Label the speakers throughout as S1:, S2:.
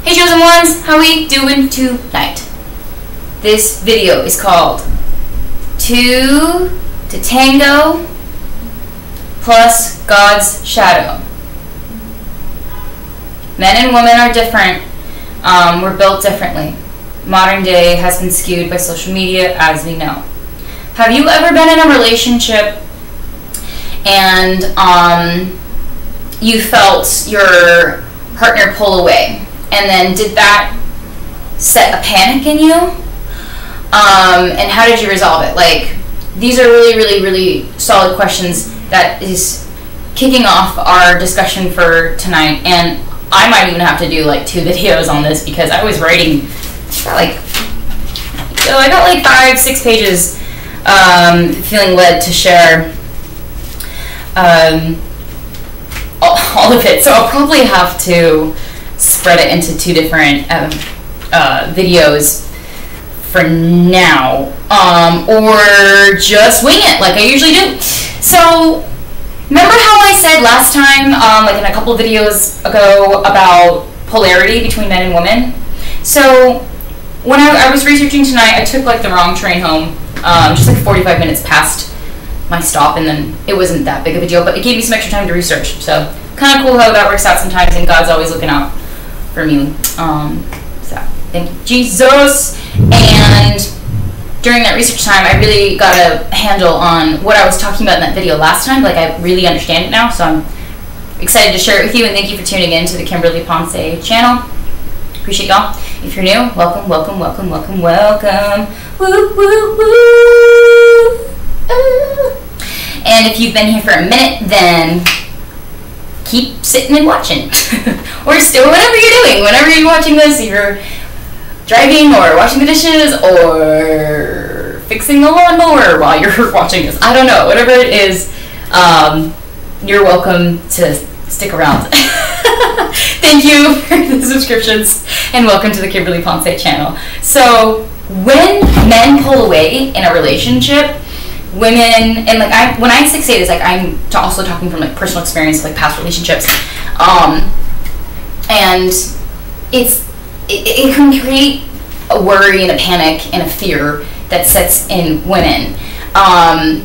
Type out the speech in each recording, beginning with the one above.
S1: Hey chosen ones, how we doing tonight? This video is called 2 to Tango plus God's Shadow. Men and women are different. We're built differently. Modern day has been skewed by social media, as we know. Have you ever been in a relationship and you felt your partner pull away? And then did that set a panic in you? And how did you resolve it? Like, these are really solid questions that is kicking off our discussion for tonight. And I might even have to do like 2 videos on this because I was writing I got like 5-6 pages, feeling led to share all of it. So I'll probably have to spread it into 2 different videos for now, or just wing it like I usually do. So remember how I said last time, like in a couple of videos ago, about polarity between men and women? So when I was researching tonight, I took like the wrong train home, just like 45 minutes past my stop, and then it wasn't that big of a deal, but it gave me some extra time to research. So kind of cool how that works out sometimes, and God's always looking out for me. So thank you, Jesus. And during that research time, I really got a handle on what I was talking about in that video last time. Like, I really understand it now, so I'm excited to share it with you, and thank you for tuning in to the Kimberly Ponce channel. Appreciate y'all. If you're new, welcome. Woo, woo, woo. And if you've been here for a minute, then keep sitting and watching. Or still, whatever you're doing, whenever you're watching this, if you're driving or washing the dishes or fixing the lawnmower while you're watching this, I don't know, whatever it is, you're welcome to stick around. Thank you for the subscriptions, and welcome to the Kimberly Ponce channel. So when men pull away in a relationship, women, and like when I say this, like I'm also talking from like personal experience, like past relationships, and it can create a worry and a panic and a fear that sets in women, and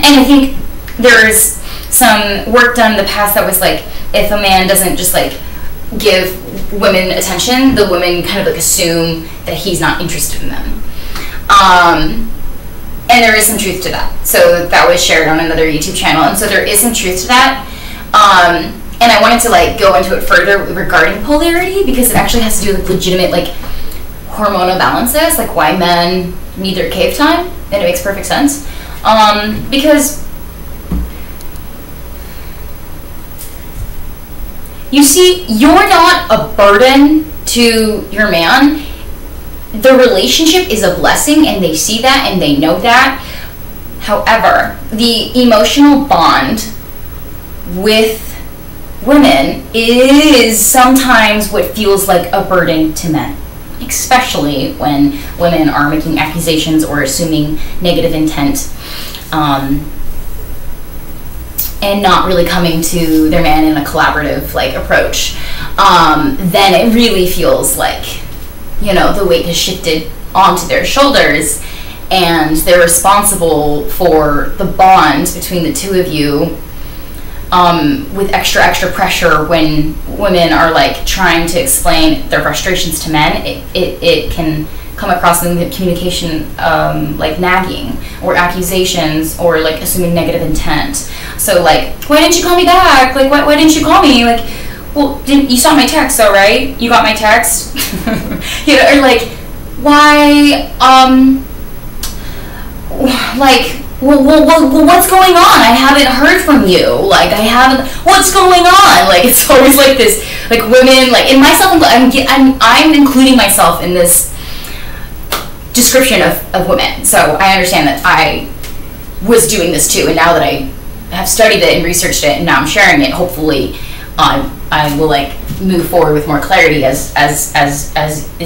S1: I think there's some work done in the past that was like, if a man doesn't just like give women attention, the women kind of like assume that he's not interested in them. And there is some truth to that. So that was shared on another YouTube channel, and so there is some truth to that. And I wanted to like go into it further regarding polarity, because it actually has to do with legitimate like hormonal balances, like why men need their cave time, and it makes perfect sense. Because you see, you're not a burden to your man. The relationship is a blessing, and they see that and they know that. However, the emotional bond with women is sometimes what feels like a burden to men, especially when women are making accusations or assuming negative intent, and not really coming to their man in a collaborative like approach. Then it really feels like, you know, the weight has shifted onto their shoulders, and they're responsible for the bond between the two of you, with extra pressure. When women are like trying to explain their frustrations to men, it can come across in the communication, like nagging or accusations or like assuming negative intent. So like, why didn't you call me back? Like, why didn't you call me? Like, well, you saw my text, though, right? You got my text? You know, or like, why, like, well, what's going on? I haven't heard from you. Like, what's going on? Like, it's always like this, like women, like, and myself, I'm including myself in this description of women. So I understand that I was doing this too, and now that I have studied it and researched it, and now I'm sharing it, hopefully, I will like move forward with more clarity as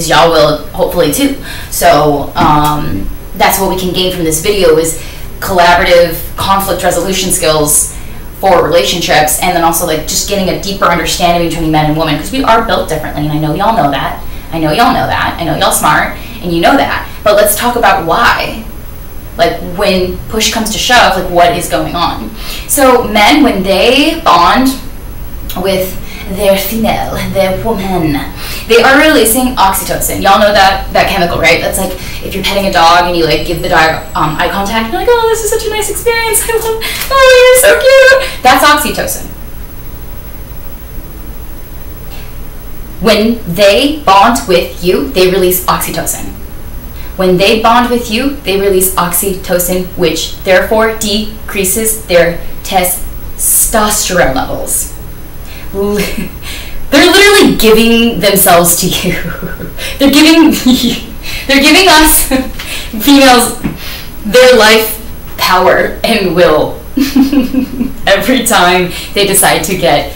S1: y'all will hopefully too. So that's what we can gain from this video, is collaborative conflict resolution skills for relationships, and then also like just getting a deeper understanding between men and women, because we are built differently, and I know y'all know that. I know y'all smart, and you know that. But let's talk about why. Like, when push comes to shove, like, what is going on? So men, when they bond with their female, their woman, they are releasing oxytocin. Y'all know that chemical, right? That's like if you're petting a dog and you like give the dog eye contact, you're like, oh, this is such a nice experience. I love, oh, you're so cute. That's oxytocin. When they bond with you, they release oxytocin. When they bond with you, they release oxytocin, which therefore decreases their testosterone levels. They're literally giving themselves to you. They're giving us females their life, power, and will every time they decide to get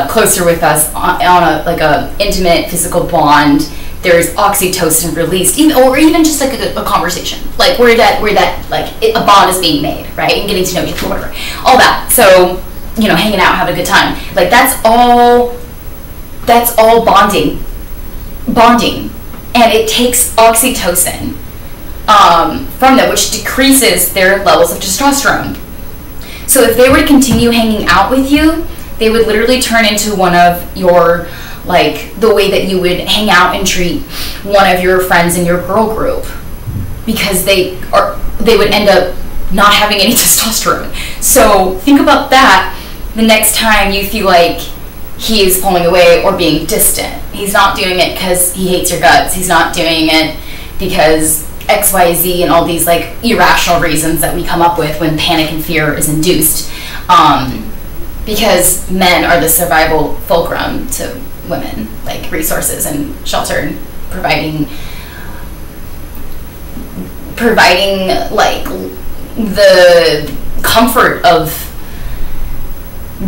S1: closer with us on a intimate physical bond. There's oxytocin released, or even just like a conversation, like where that a bond is being made, right, and getting to know each other, whatever, all that. So, you know, hanging out, having a good time, like that's all bonding, and it takes oxytocin from them, which decreases their levels of testosterone. So if they were to continue hanging out with you, they would literally turn into one of your, like, the way that you would hang out and treat one of your friends in your girl group, because they would end up not having any testosterone. So think about that the next time you feel like he is pulling away or being distant. He's not doing it because he hates your guts. He's not doing it because XYZ and all these like irrational reasons that we come up with when panic and fear is induced. Because men are the survival fulcrum to women, like resources and shelter, and providing like the comfort of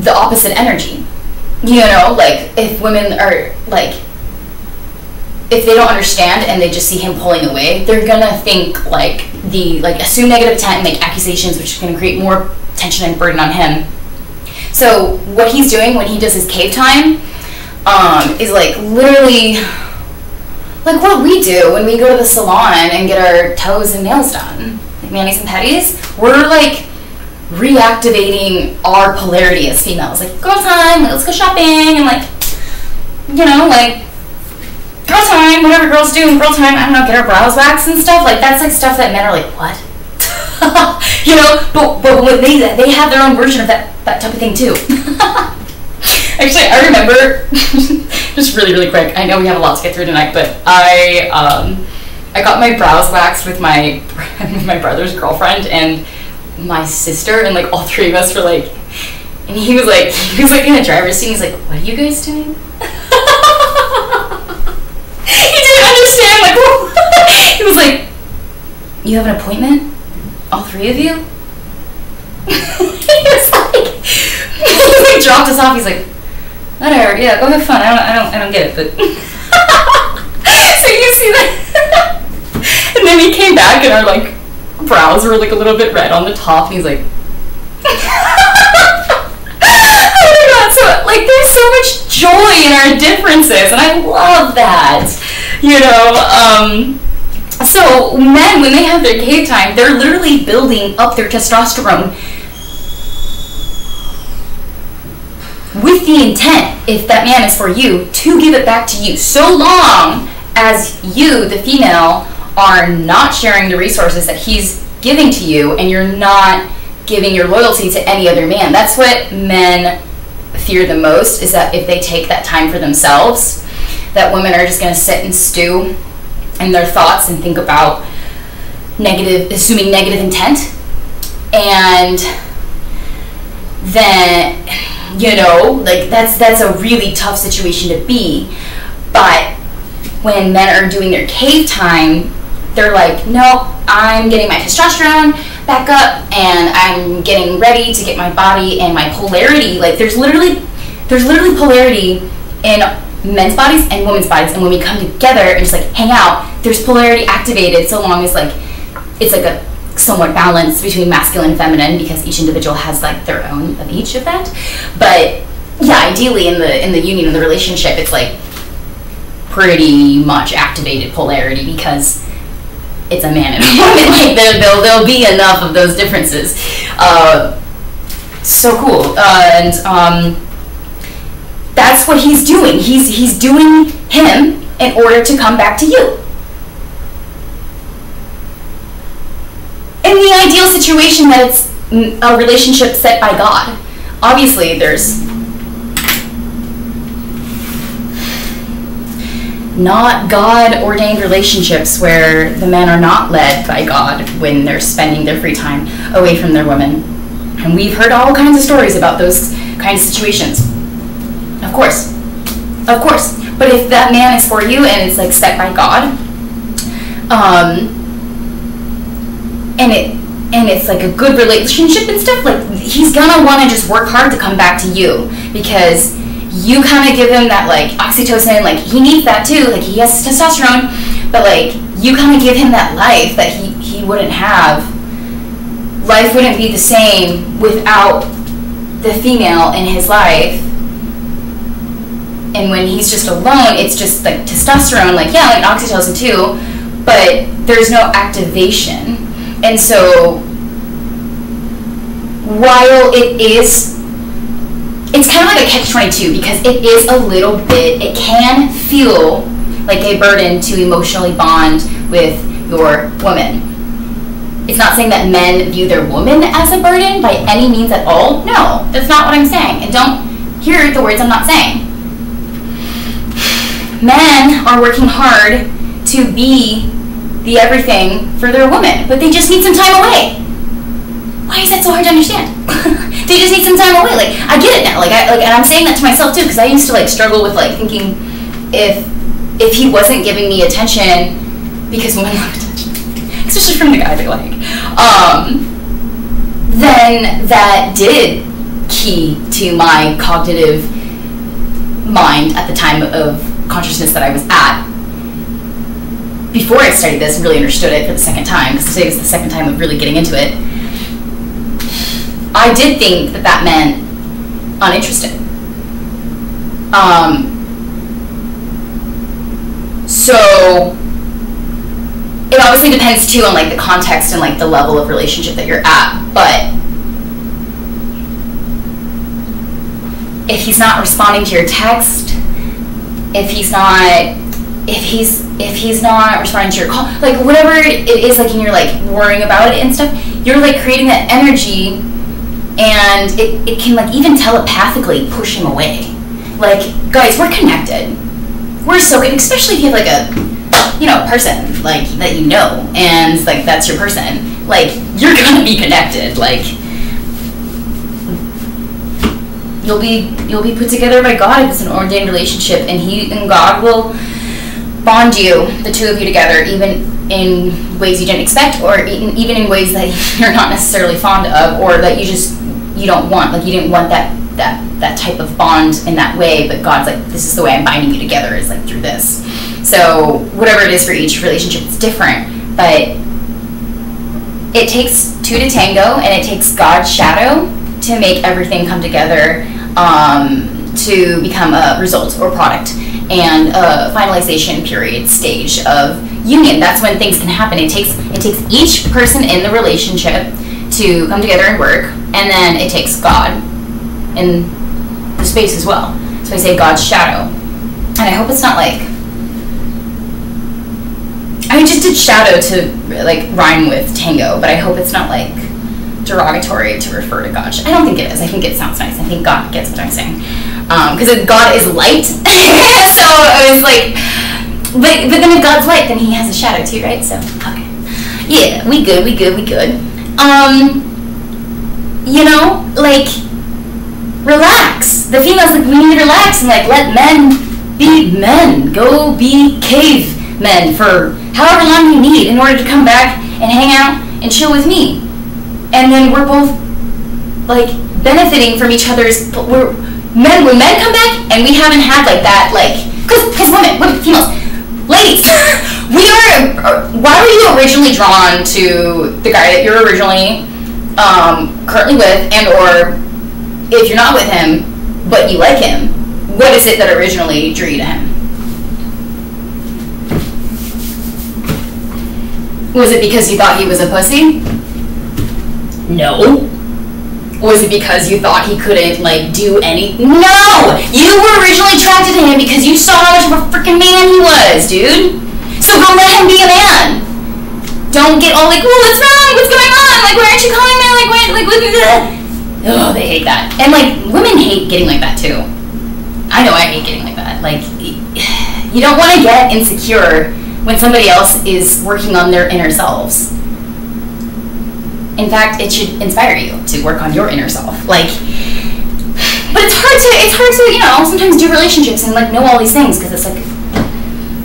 S1: the opposite energy. You know, like if women are like, if they don't understand and they just see him pulling away, they're gonna think assume negative intent and make accusations, which is gonna create more tension and burden on him. So what he's doing when he does his cave time is like literally like what we do when we go to the salon and get our toes and nails done, like manis and pedis. We're like reactivating our polarity as females, like girl time, let's go shopping, and like, you know, like girl time, whatever girls do in girl time, I don't know, get our brows waxed and stuff. Like that's like stuff that men are like, what? You know, but when they have their own version of that type of thing too. Actually, I remember, just really quick, I know we have a lot to get through tonight, but I got my brows waxed with my brother's girlfriend and my sister, and like all three of us were like, and he was like in the driver's seat, he's like, what are you guys doing? He didn't understand, like, he was like, you have an appointment? All three of you? he like dropped us off. He's like, whatever, yeah, go have fun. I don't get it, but so you see that. And then we came back and our like brows were like a little bit red on the top, and he's like, oh my god. So like there's so much joy in our differences, and I love that, you know. So men, when they have their cave time, they're literally building up their testosterone with the intent, if that man is for you, to give it back to you, so long as you, the female, are not sharing the resources that he's giving to you, and you're not giving your loyalty to any other man. That's what men fear the most, is that if they take that time for themselves, that women are just going to sit and stew in their thoughts and think about assuming negative intent, and then, you know, like that's a really tough situation to be. But when men are doing their cave time, they're like, no, I'm getting my testosterone back up, and I'm getting ready to get my body and my polarity. Like there's literally polarity in men's bodies and women's bodies, and when we come together and just like hang out, there's polarity activated, so long as like it's like somewhat balanced between masculine and feminine, because each individual has like their own of each of that. But yeah, ideally in the union, in the relationship, it's like pretty much activated polarity, because it's a man and a woman. Like there'll be enough of those differences. So cool. And that's what he's doing. He's doing him in order to come back to you. In the ideal situation that it's a relationship set by God. Obviously, there's not God-ordained relationships where the men are not led by God when they're spending their free time away from their women. And we've heard all kinds of stories about those kinds of situations. Of course. Of course. But if that man is for you and it's like set by God, and it's like a good relationship and stuff, like he's gonna want to just work hard to come back to you, because you kind of give him that like oxytocin, like he needs that too, like he has testosterone, but like you kind of give him that life that he wouldn't have. Life wouldn't be the same without the female in his life. And when he's just alone, it's just like testosterone, like yeah, like oxytocin too, but there's no activation. And so while it's kind of like a catch-22, because it is a little bit, it can feel like a burden to emotionally bond with your woman. It's not saying that men view their woman as a burden by any means at all. No, that's not what I'm saying. And don't hear the words I'm not saying. Men are working hard to be the everything for their woman, but they just need some time away. Why is that so hard to understand? They just need some time away. Like I get it now. And I'm saying that to myself too, because I used to like struggle with like thinking if he wasn't giving me attention, because women love attention, especially from the guy they like, then that did key to my cognitive mind at the time of consciousness that I was at. Before I studied this and really understood it for the second time, because today was the second time of really getting into it, I did think that meant uninterested. So it obviously depends too on like the context and like the level of relationship that you're at, but if he's not responding to your text, if he's not responding to your call, like whatever it is, like, and you're like worrying about it and stuff, you're like creating that energy, and it can like even telepathically push him away. Like, guys, we're connected. We're so good, especially if you have like a person like that and like that's your person. Like you're gonna be connected. Like you'll be put together by God if it's an ordained relationship, and God will bond you, the two of you together, even in ways you didn't expect, or even in ways that you're not necessarily fond of, or that you don't want. Like you didn't want that type of bond in that way, but God's like, this is the way I'm binding you together, is like through this. So whatever it is for each relationship, it's different, but it takes two to tango, and it takes God's shadow to make everything come together, to become a result or product, and a finalization period stage of union. That's when things can happen. It takes each person in the relationship to come together and work, and then it takes God in the space as well. So I say God's shadow, and I hope it's not like, I just did shadow to like rhyme with tango, but I hope it's not like derogatory to refer to God. I don't think it is. I think it sounds nice. I think God gets what I'm saying, because God is light. So I was like, but then if God's light, then he has a shadow too, right? So okay, yeah, we good. Like relax. The females, like, we need to relax and like let men be men. Go be cavemen for however long you need in order to come back and hang out and chill with me. And then we're both like benefiting from each other's. When men come back and we haven't had like that, like, because females, ladies, why were you originally drawn to the guy that you're originally currently with, and or if you're not with him but you like him, what is it that originally drew you to him? Was it because you thought he was a pussy? No. Was it because you thought he couldn't, like, do anything? No! You were originally attracted to him because you saw how much of a freaking man he was, dude. So go let him be a man. Don't get all like, oh, what's wrong? What's going on? Like, why aren't you calling me? Like, why? Like, look at that. Oh, they hate that. And, like, women hate getting like that, too. I know I hate getting like that. Like, you don't want to get insecure when somebody else is working on their inner selves. In fact, it should inspire you to work on your inner self. Like, but it's hard to, you know, sometimes do relationships and, like, know all these things, because it's, like,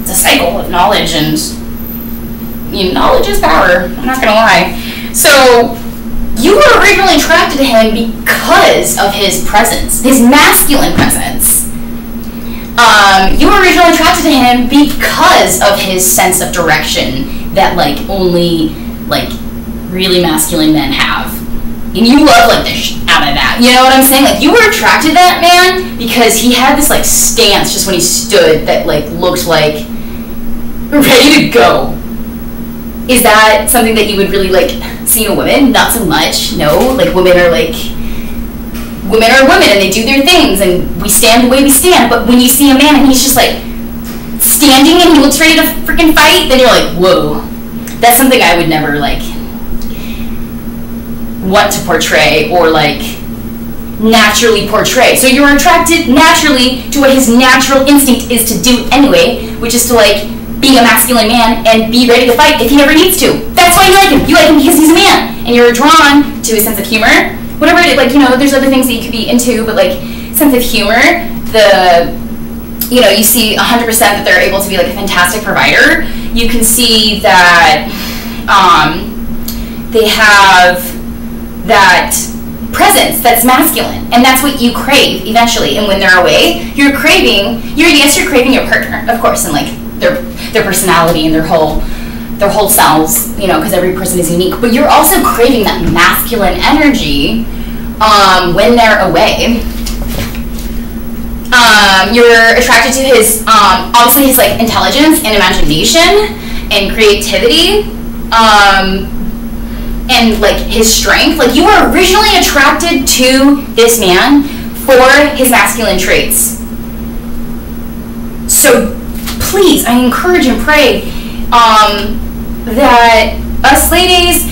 S1: it's a cycle of knowledge, and, you know, knowledge is power. I'm not gonna lie. So, you were originally attracted to him because of his presence, his masculine presence. You were originally attracted to him because of his sense of direction that, like, only, like, really masculine men have. And you love, like, the out of that. You know what I'm saying? Like, you were attracted to that man because he had this, like, stance just when he stood that, like, looked like ready to go. Is that something that you would really, like, see in a woman? Not so much. No. Like, women are women and they do their things and we stand the way we stand. But when you see a man and he's just, like, standing and he looks ready to freaking fight, then you're like, whoa. That's something I would never, like, want to portray or, like, naturally portray. So you're attracted naturally to what his natural instinct is to do anyway, which is to, like, be a masculine man and be ready to fight if he ever needs to. That's why you like him. You like him because he's a man. And you're drawn to his sense of humor. Whatever it is, like, you know, there's other things that you could be into, but, like, sense of humor, you know, you see 100% that they're able to be, like, a fantastic provider. You can see that they have that presence that's masculine, and that's what you crave eventually. And when they're away, you're craving your partner, of course, and, like, their personality and their whole selves, you know, because every person is unique. But you're also craving that masculine energy when they're away. You're attracted to his obviously his, like, intelligence and imagination and creativity. And, like, his strength. Like, you were originally attracted to this man for his masculine traits. So, please, I encourage and pray that us ladies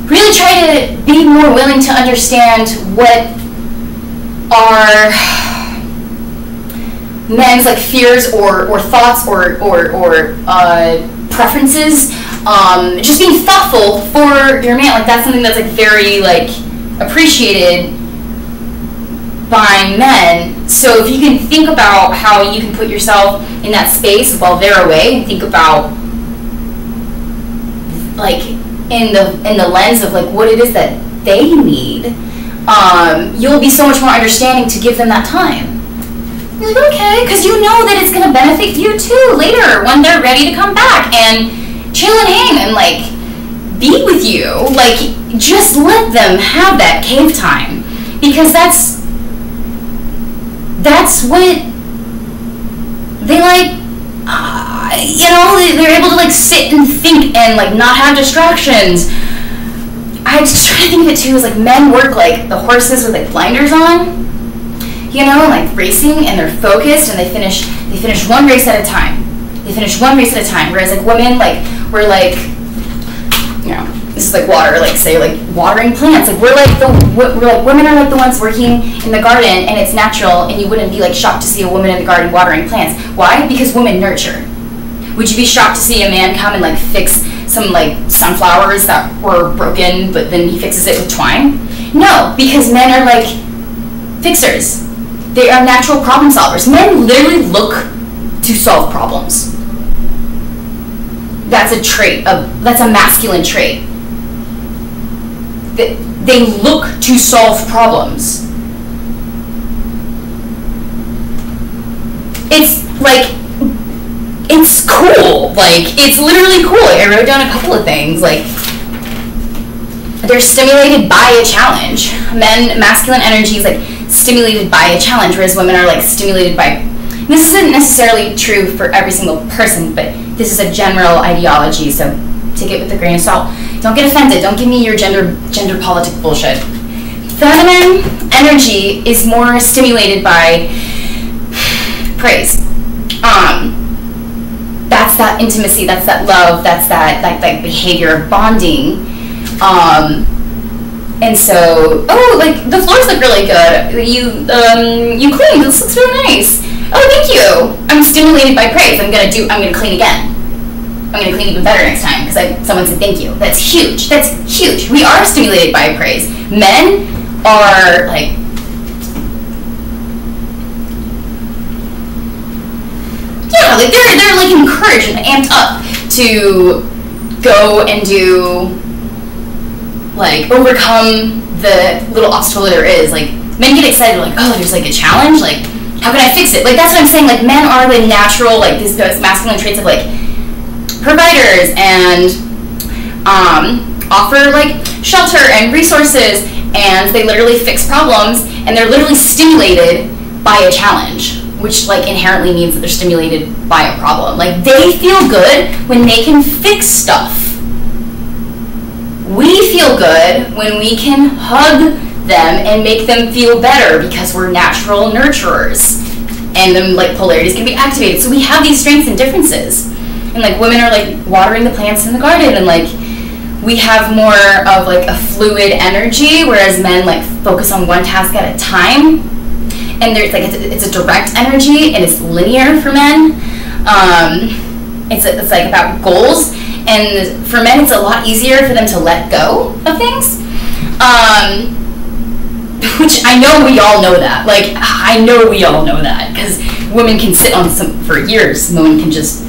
S1: really try to be more willing to understand what our men's, like, fears or thoughts or preferences. Just being thoughtful for your man, like, that's something that's, like, very, like, appreciated by men. So if you can think about how you can put yourself in that space while they're away, and think about, like, in the lens of, like, what it is that they need, you'll be so much more understanding to give them that time. You're like, okay, because you know that it's going to benefit you too later when they're ready to come back and chill and hang and, like, be with you. Like, just let them have that cave time, because that's what they, like, you know, they're able to, like, sit and think and, like, not have distractions. I just try to think of it too as, like, men work like the horses with, like, blinders on, you know, like, racing, and they're focused and they finish one race at a time. Whereas, like, women, like, we're, like, you know, this is like water, like, say, like, watering plants. Like, we're like women are like the ones working in the garden, and it's natural, and you wouldn't be, like, shocked to see a woman in the garden watering plants. Why? Because women nurture. Would you be shocked to see a man come and, like, fix some, like, sunflowers that were broken, but then he fixes it with twine? No, because men are, like, fixers. They are natural problem solvers. Men literally look to solve problems. That's a trait that's a masculine trait. They look to solve problems. It's it's cool. Like, it's literally cool. I wrote down a couple of things. Like, they're stimulated by a challenge. Men, masculine energy is like stimulated by a challenge, whereas women are like stimulated by. This isn't necessarily true for every single person, but this is a general ideology, so take it with a grain of salt. Don't get offended. Don't give me your gender politic bullshit. Feminine energy is more stimulated by praise. That's that intimacy, that's that love, that's that like behavior of bonding. And so, oh, like the floors look really good. You cleaned. This looks really nice. Oh, thank you. I'm stimulated by praise. I'm gonna clean again. I'm gonna clean even better next time because someone said thank you. That's huge. That's huge. We are stimulated by praise. Men are like. Yeah, like they're like encouraged and amped up to go and do, like, overcome the little obstacle there is. Like, men get excited, like, oh, there's like a challenge, like, how can I fix it? Like, that's what I'm saying. Like, men are the natural, like, these masculine traits of like providers and offer like shelter and resources, and they literally fix problems, and they're literally stimulated by a challenge, which like inherently means that they're stimulated by a problem. Like, they feel good when they can fix stuff. We feel good when we can hug them and make them feel better because we're natural nurturers, and then like polarities can be activated. So we have these strengths and differences, and like women are like watering the plants in the garden, and like we have more of like a fluid energy, whereas men like focus on one task at a time. And there's like it's a direct energy, and it's linear for men. It's like about goals, and for men it's a lot easier for them to let go of things. Which I know we all know that. Like, I know we all know that because women can sit on some for years. Women can just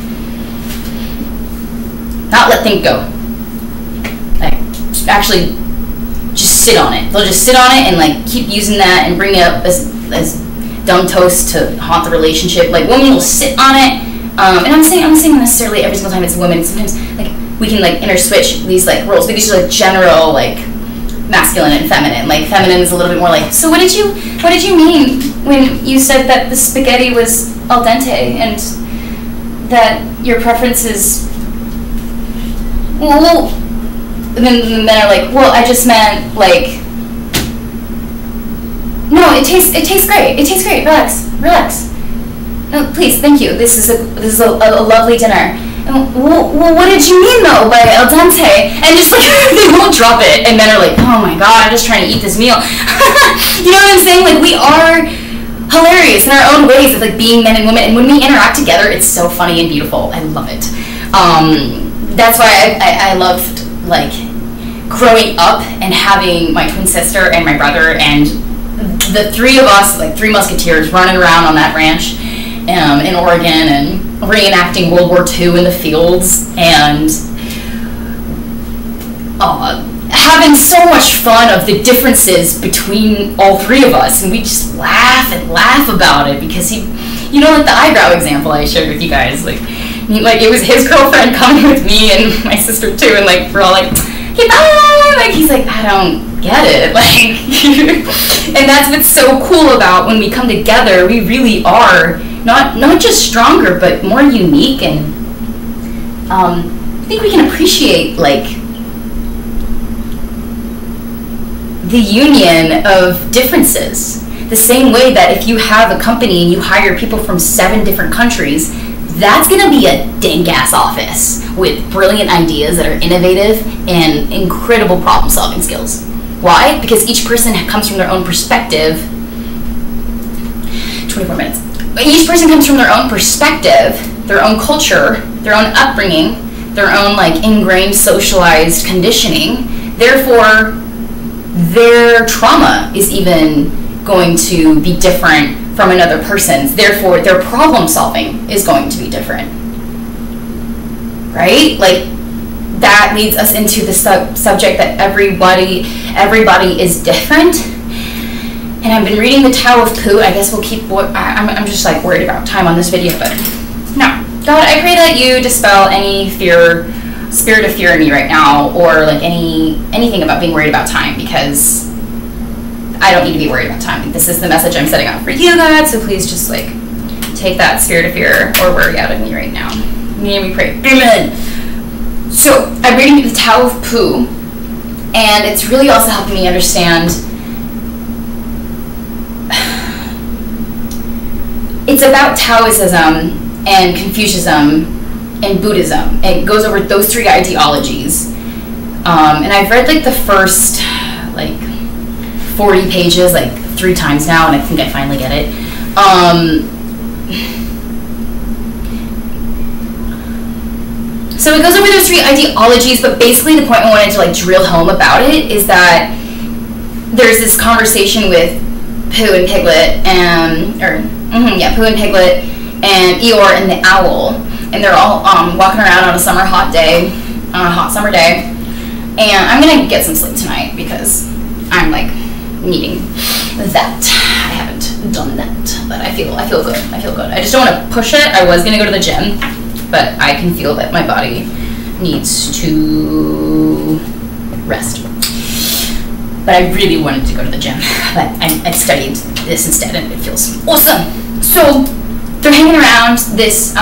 S1: not let things go. Like, actually, just sit on it. They'll just sit on it and like keep using that and bring it up as dumb toast to haunt the relationship. Like, women will sit on it, and I'm saying necessarily every single time it's women. Sometimes like we can like interswitch these like roles, but these are like general like masculine and feminine. Like, feminine is a little bit more like, so what did you mean when you said that the spaghetti was al dente and that your preference is well, and then the men are like, well, I just meant like, no, it tastes great. It tastes great. Relax. No, please, thank you. This is a lovely dinner. And, well, what did you mean though by al dente? And just like they won't drop it, and men are like, oh my god, I'm just trying to eat this meal. You know what I'm saying? Like, we are hilarious in our own ways of like being men and women, and when we interact together, it's so funny and beautiful. I love it. That's why I loved like growing up and having my twin sister and my brother and the three of us, like three musketeers, running around on that ranch in Oregon and reenacting World War II in the fields, and having so much fun of the differences between all three of us, and we just laugh about it because you know, like the eyebrow example I shared with you guys, like it was his girlfriend coming with me and my sister too, and like we're all like, hey, bye! Like, he's like, I don't get it, like, and that's what's so cool about when we come together. We really are not just stronger, but more unique, and I think we can appreciate like the union of differences. The same way that if you have a company and you hire people from 7 different countries, that's gonna be a dank-ass office with brilliant ideas that are innovative and incredible problem-solving skills. Why? Because each person comes from their own perspective. 24 minutes. Each person comes from their own perspective, their own culture, their own upbringing, their own like ingrained socialized conditioning. Therefore, their trauma is even going to be different from another person's. Therefore, their problem solving is going to be different. Right? Like, that leads us into the subject that everybody is different. And I've been reading the Tao of Pooh. I guess we'll keep. I'm just like worried about time on this video, but no. God, I pray that you dispel any fear, spirit of fear in me right now, or like anything about being worried about time, because I don't need to be worried about time. This is the message I'm setting out for you, God, so please just like take that spirit of fear or worry out of me right now. Me and we pray. Amen. So I'm reading the Tao of Pooh, and it's really also helping me understand. It's about Taoism and Confucianism and Buddhism. It goes over those three ideologies. And I've read like the first like 40 pages like 3 times now, and I think I finally get it. So it goes over those 3 ideologies, but basically the point I wanted to like drill home about it is that there's this conversation with Pooh and Piglet, Pooh and Piglet and Eeyore and the owl, and they're all walking around on a hot summer day, and I'm gonna get some sleep tonight because I'm like needing that. I haven't done that, but I feel good. I just don't want to push it. I was gonna go to the gym, but I can feel that my body needs to rest. But I really wanted to go to the gym, but I studied this instead, and it feels awesome. So they're hanging around this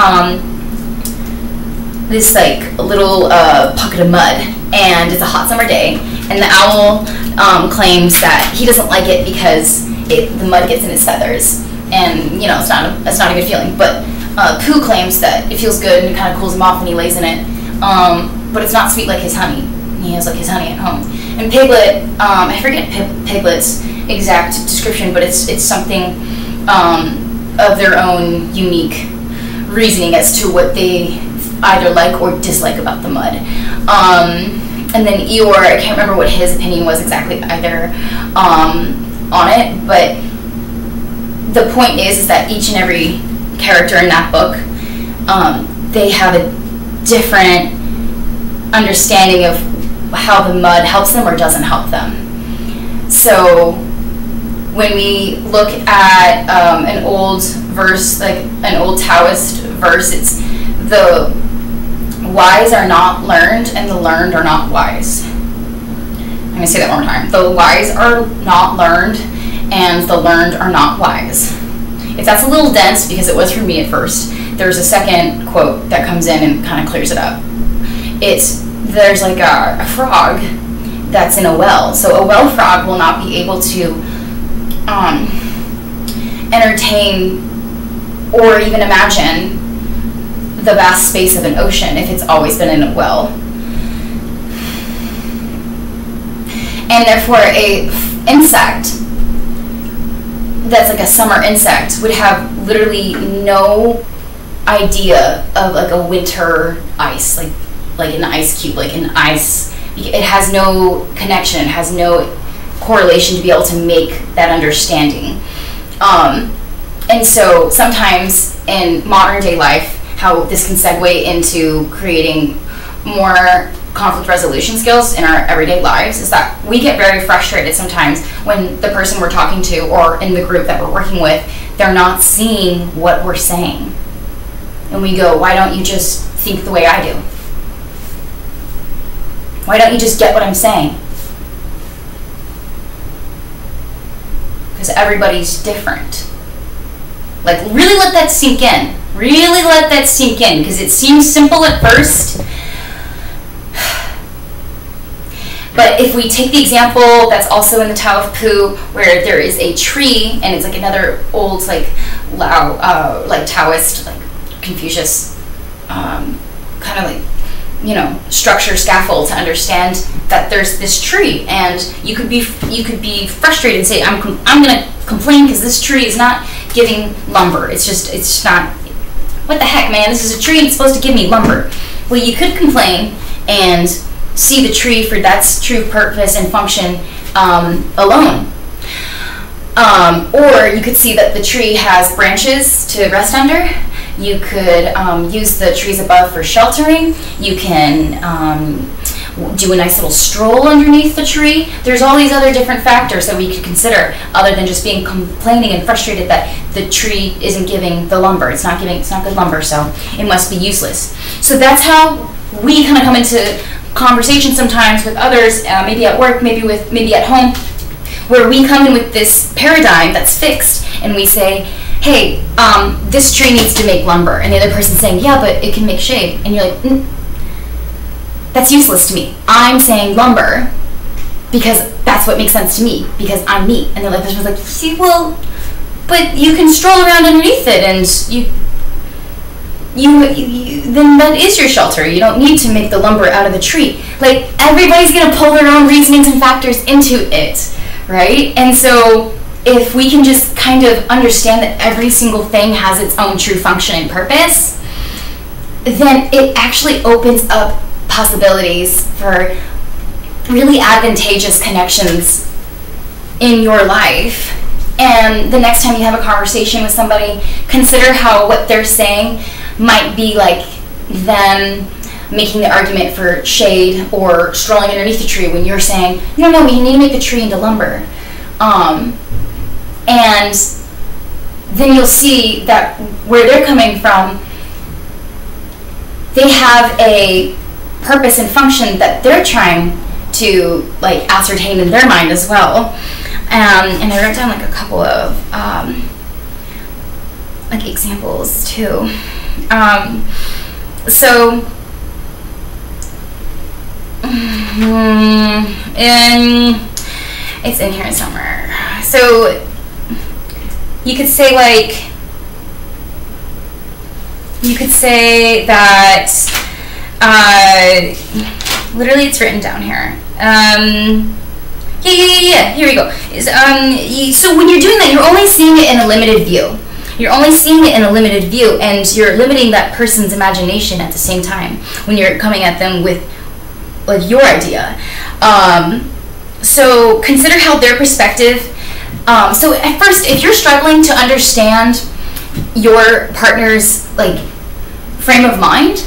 S1: like little pocket of mud, and it's a hot summer day, and the owl claims that he doesn't like it because the mud gets in his feathers, and you know it's not a good feeling. But Pooh claims that it feels good and it kind of cools him off when he lays in it, but it's not sweet like his honey. He has like his honey at home. And Piglet, I forget Piglet's exact description, but it's something of their own unique reasoning as to what they either like or dislike about the mud. And then Eeyore, I can't remember what his opinion was exactly either on it, but the point is that each and every character in that book, they have a different understanding of how the mud helps them or doesn't help them. So when we look at an old verse, like an old Taoist verse, it's the wise are not learned and the learned are not wise. I'm going to say that one more time. The wise are not learned and the learned are not wise. If that's a little dense, because it was for me at first, there's a second quote that comes in and kind of clears it up. There's like a frog that's in a well. So a well frog will not be able to entertain or even imagine the vast space of an ocean if it's always been in a well. And therefore a insect that's like a summer insect would have literally no idea of like a winter ice, like an ice cube, like an ice. It has no connection, it has no correlation to be able to make that understanding. And so sometimes in modern day life, how this can segue into creating more conflict resolution skills in our everyday lives is that we get very frustrated sometimes when the person we're talking to or in the group that we're working with, they're not seeing what we're saying. And we go, why don't you just think the way I do? Why don't you just get what I'm saying? Because everybody's different. Like, really let that sink in. Really let that sink in, because it seems simple at first. But if we take the example that's also in the Tao of Pooh, where there is a tree, and it's like another old, like Taoist, like Confucius, kind of like, you know, structure scaffold to understand that there's this tree, and you could be frustrated and say, I'm gonna complain because this tree is not giving lumber. It's not. What the heck, man? This is a tree and it's supposed to give me lumber. Well, you could complain and see the tree for that's true purpose and function alone. Or you could see that the tree has branches to rest under. You could use the trees above for sheltering. You can do a nice little stroll underneath the tree. There's all these other different factors that we could consider other than just being complaining and frustrated that the tree isn't giving the lumber. It's not good lumber, so it must be useless. So that's how we kind of come into conversation sometimes with others, maybe at work, maybe at home, where we come in with this paradigm that's fixed, and we say, hey, this tree needs to make lumber, and the other person's saying, yeah, but it can make shade, and you're like, that's useless to me. I'm saying lumber because that's what makes sense to me, because I'm me. And the other person's like, see, well, but you can stroll around underneath it, and then that is your shelter. You don't need to make the lumber out of the tree. Like, everybody's gonna pull their own reasonings and factors into it, right? And so if we can just kind of understand that every single thing has its own true function and purpose, then it actually opens up possibilities for really advantageous connections in your life. And the next time you have a conversation with somebody, consider how what they're saying might be like them making the argument for shade or strolling underneath the tree when you're saying, no, we need to make the tree into lumber. And then you'll see that where they're coming from, they have a purpose and function that they're trying to like ascertain in their mind as well. And I wrote down like a couple of like examples too. And it's in here somewhere. So you could say that literally it's written down here. Yeah, here we go. So when you're doing that, you're only seeing it in a limited view. And you're limiting that person's imagination at the same time when you're coming at them with like your idea. So consider how their perspective. So at first, if you're struggling to understand your partner's like frame of mind,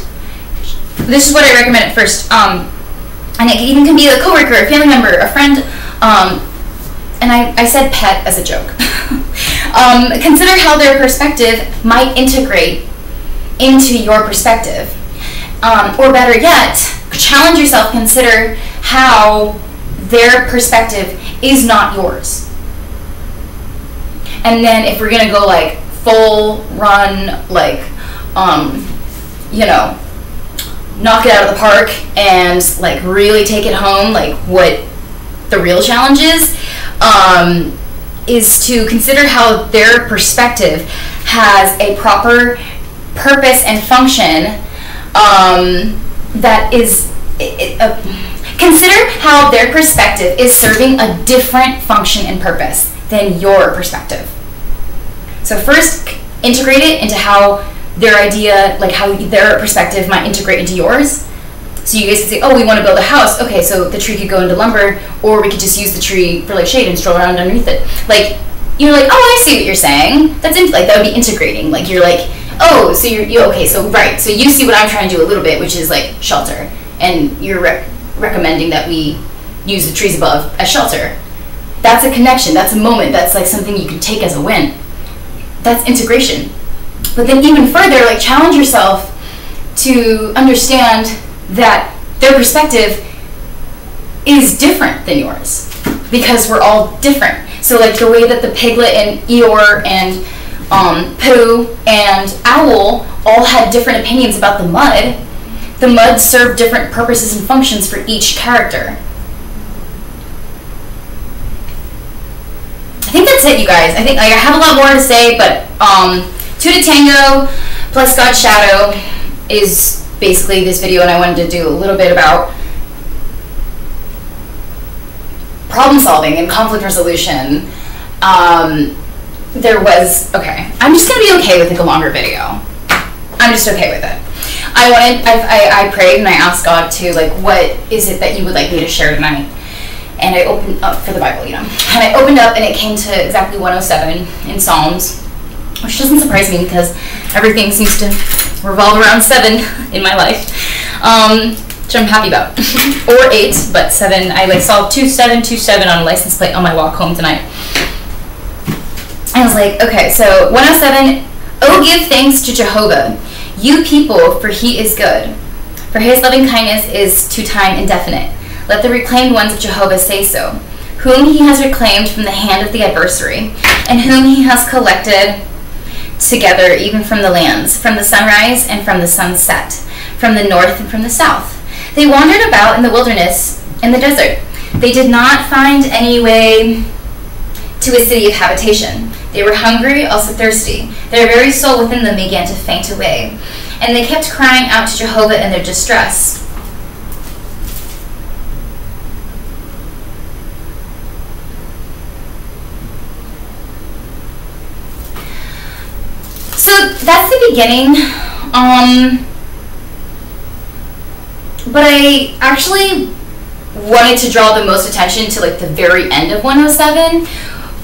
S1: this is what I recommend at first. And it even can be a coworker, a family member, a friend. And I said pet as a joke. Consider how their perspective might integrate into your perspective. Or better yet, challenge yourself, consider how their perspective is not yours. And then if we're gonna go like full run, like, knock it out of the park and like really take it home, like what the real challenge is to consider how their perspective has a proper purpose and function that is consider how their perspective is serving a different function and purpose than your perspective. So first integrate it into how their idea, like how their perspective might integrate into yours. So you guys can say, oh, we want to build a house. Okay, so the tree could go into lumber, or we could just use the tree for like shade and stroll around underneath it. Like, you're like, oh, I see what you're saying. That's like, that would be integrating. Like, you're like, oh, so you're okay, so right. So you see what I'm trying to do a little bit, which is like shelter. And you're recommending that we use the trees above as shelter. That's a connection. That's a moment. That's like something you can take as a win. That's integration. But then even further, like challenge yourself to understand that their perspective is different than yours, because we're all different. So like the way that the piglet and Eeyore and Pooh and Owl all had different opinions about the mud served different purposes and functions for each character. I think that's it, you guys. I think I have a lot more to say, but Two to Tango plus God's Shadow is basically this video, and I wanted to do a little bit about problem solving and conflict resolution. I'm just gonna be okay with like a longer video. I'm just okay with it. I prayed and I asked God to like, what is it that you would like me to share tonight? And I opened up for the Bible, and I opened up and it came to exactly 107 in Psalms, which doesn't surprise me because everything seems to revolve around 7 in my life. which I'm happy about. Or 8, but 7. I like saw 2727 on a license plate on my walk home tonight. I was like, okay, so 107. Oh, give thanks to Jehovah, you people, for he is good. For his loving kindness is to time indefinite. Let the reclaimed ones of Jehovah say so, whom he has reclaimed from the hand of the adversary, and whom he has collected together even from the lands, from the sunrise and from the sunset, from the north and from the south. They wandered about in the wilderness, in the desert. They did not find any way to a city of habitation. They were hungry, also thirsty. Their very soul within them began to faint away, and they kept crying out to Jehovah in their distress. So that's the beginning, but I actually wanted to draw the most attention to like the very end of 107.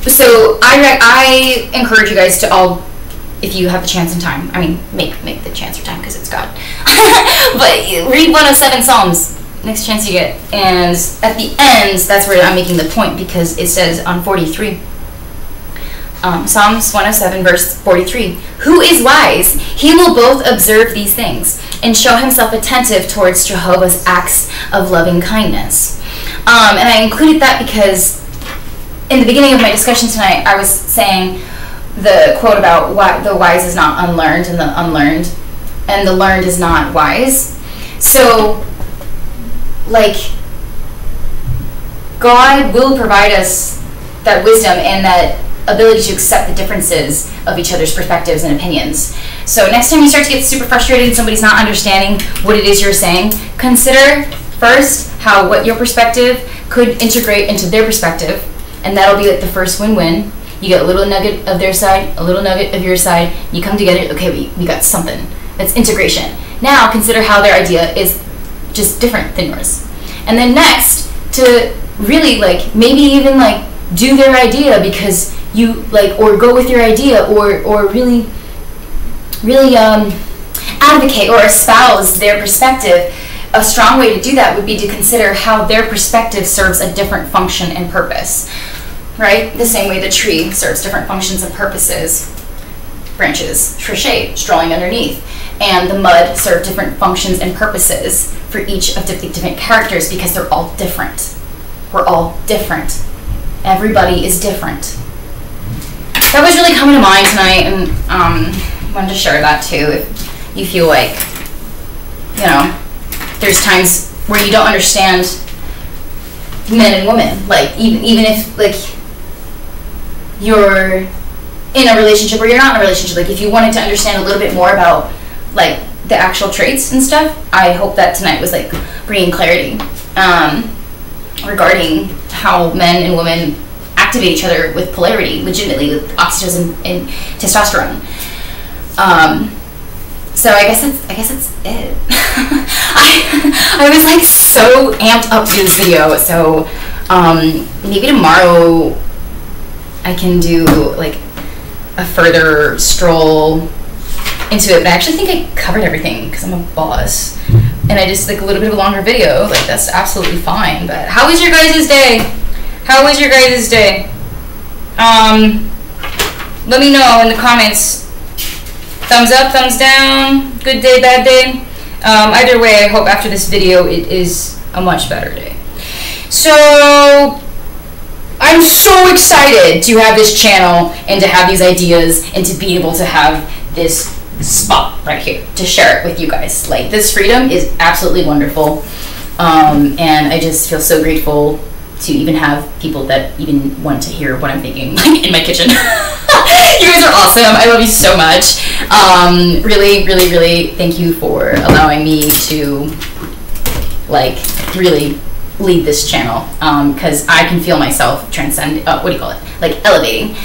S1: So I encourage you guys to all, if you have the chance and time, I mean, make the chance or time because it's God, but read 107 Psalms next chance you get. And at the end, that's where I'm making the point, because it says on 43, Psalms 107 verse 43, who is wise? He will both observe these things and show himself attentive towards Jehovah's acts of loving kindness. And I included that because in the beginning of my discussion tonight, I was saying the quote about why the wise is not unlearned and the learned is not wise. So, like, God will provide us that wisdom and that ability to accept the differences of each other's perspectives and opinions. So next time you start to get super frustrated and somebody's not understanding what it is you're saying, consider first how what your perspective could integrate into their perspective, and that'll be like the first win-win. You get a little nugget of their side, a little nugget of your side, you come together, okay, we got something. That's integration. Now consider how their idea is just different than yours. And then next, to really like, maybe even like do their idea because you like, or go with your idea, or really advocate or espouse their perspective. A strong way to do that would be to consider how their perspective serves a different function and purpose, right? The same way the tree serves different functions and purposes. Branches for shade, strolling underneath, and the mud serve different functions and purposes for each of the different characters because they're all different. We're all different. Everybody is different. That was really coming to mind tonight, and wanted to share that too. If you feel like, you know, there's times where you don't understand men and women, like even if like you're in a relationship or you're not in a relationship, like if you wanted to understand a little bit more about like the actual traits and stuff, I hope that tonight was like bringing clarity regarding how men and women activate each other with polarity, legitimately, with oxytocin and testosterone. So I guess that's it. I was like so amped up to do this video, so maybe tomorrow I can do like a further stroll into it. But I actually think I covered everything because I'm a boss, and I just like a little bit of a longer video. Like that's absolutely fine. But how was your guys' day? How was your guys' day? Let me know in the comments. Thumbs up, thumbs down, good day, bad day. Either way, I hope after this video it is a much better day. So, I'm so excited to have this channel and to have these ideas and to be able to have this spot right here to share it with you guys. Like, this freedom is absolutely wonderful. And I just feel so grateful to even have people that even want to hear what I'm thinking, like in my kitchen. You guys are awesome. I love you so much. Really, really, really thank you for allowing me to like really lead this channel, because I can feel myself transcend, what do you call it? Like elevating,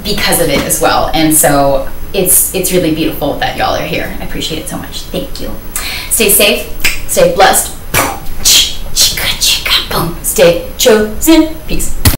S1: because of it as well. And so it's really beautiful that y'all are here. I appreciate it so much. Thank you. Stay safe, stay blessed, stay chosen. Peace.